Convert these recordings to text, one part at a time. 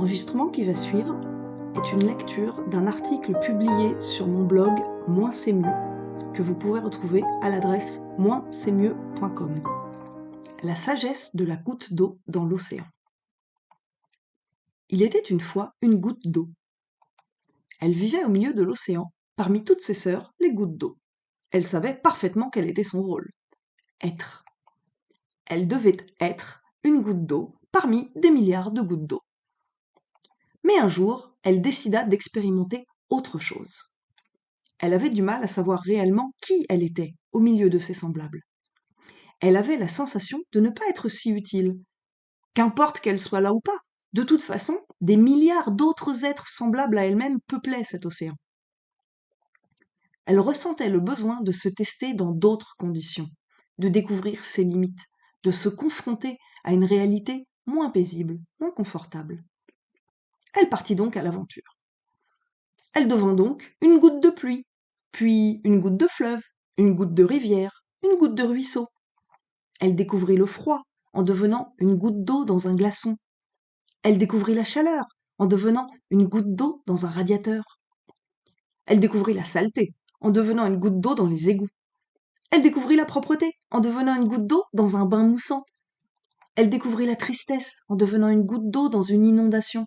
L'enregistrement qui va suivre est une lecture d'un article publié sur mon blog Moins c'est mieux, que vous pouvez retrouver à l'adresse moinsetmieux.com. La sagesse de la goutte d'eau dans l'océan. Il était une fois une goutte d'eau. Elle vivait au milieu de l'océan, parmi toutes ses sœurs, les gouttes d'eau. Elle savait parfaitement quel était son rôle. Être. Elle devait être une goutte d'eau parmi des milliards de gouttes d'eau. Mais un jour, elle décida d'expérimenter autre chose. Elle avait du mal à savoir réellement qui elle était au milieu de ses semblables. Elle avait la sensation de ne pas être si utile. Qu'importe qu'elle soit là ou pas, de toute façon, des milliards d'autres êtres semblables à elle-même peuplaient cet océan. Elle ressentait le besoin de se tester dans d'autres conditions, de découvrir ses limites, de se confronter à une réalité moins paisible, moins confortable. Elle partit donc à l'aventure. Elle devint donc une goutte de pluie, puis une goutte de fleuve, une goutte de rivière, une goutte de ruisseau. Elle découvrit le froid en devenant une goutte d'eau dans un glaçon. Elle découvrit la chaleur en devenant une goutte d'eau dans un radiateur. Elle découvrit la saleté en devenant une goutte d'eau dans les égouts. Elle découvrit la propreté en devenant une goutte d'eau dans un bain moussant. Elle découvrit la tristesse en devenant une goutte d'eau dans une inondation.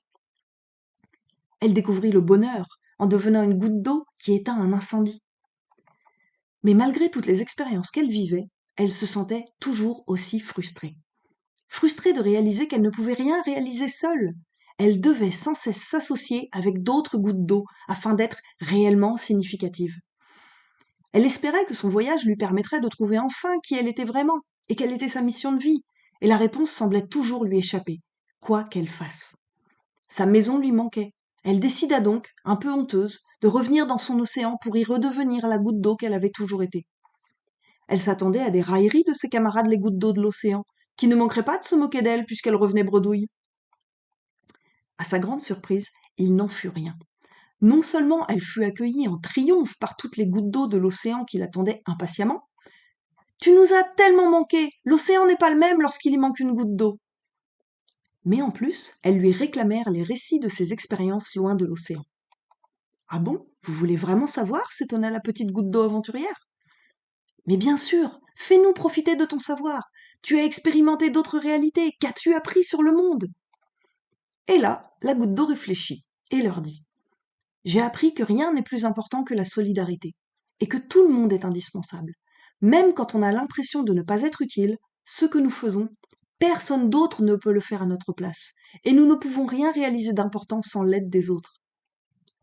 Elle découvrit le bonheur en devenant une goutte d'eau qui éteint un incendie. Mais malgré toutes les expériences qu'elle vivait, elle se sentait toujours aussi frustrée. Frustrée de réaliser qu'elle ne pouvait rien réaliser seule. Elle devait sans cesse s'associer avec d'autres gouttes d'eau afin d'être réellement significative. Elle espérait que son voyage lui permettrait de trouver enfin qui elle était vraiment et quelle était sa mission de vie, et la réponse semblait toujours lui échapper, quoi qu'elle fasse. Sa maison lui manquait. Elle décida donc, un peu honteuse, de revenir dans son océan pour y redevenir la goutte d'eau qu'elle avait toujours été. Elle s'attendait à des railleries de ses camarades les gouttes d'eau de l'océan, qui ne manqueraient pas de se moquer d'elle puisqu'elle revenait bredouille. À sa grande surprise, il n'en fut rien. Non seulement elle fut accueillie en triomphe par toutes les gouttes d'eau de l'océan qui l'attendaient impatiemment. « Tu nous as tellement manqué, l'océan n'est pas le même lorsqu'il y manque une goutte d'eau. » Mais en plus, elles lui réclamèrent les récits de ses expériences loin de l'océan. « Ah bon, vous voulez vraiment savoir ?» s'étonna la petite goutte d'eau aventurière. « Mais bien sûr, fais-nous profiter de ton savoir. Tu as expérimenté d'autres réalités, qu'as-tu appris sur le monde ?» Et là, la goutte d'eau réfléchit et leur dit « J'ai appris que rien n'est plus important que la solidarité, et que tout le monde est indispensable. Même quand on a l'impression de ne pas être utile, ce que nous faisons, personne d'autre ne peut le faire à notre place, et nous ne pouvons rien réaliser d'important sans l'aide des autres. »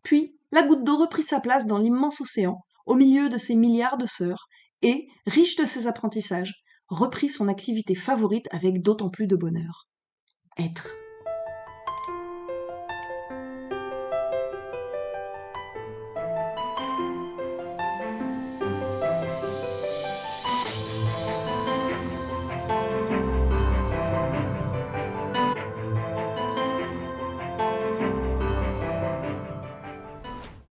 Puis, la goutte d'eau reprit sa place dans l'immense océan, au milieu de ses milliards de sœurs, et, riche de ses apprentissages, reprit son activité favorite avec d'autant plus de bonheur. Être.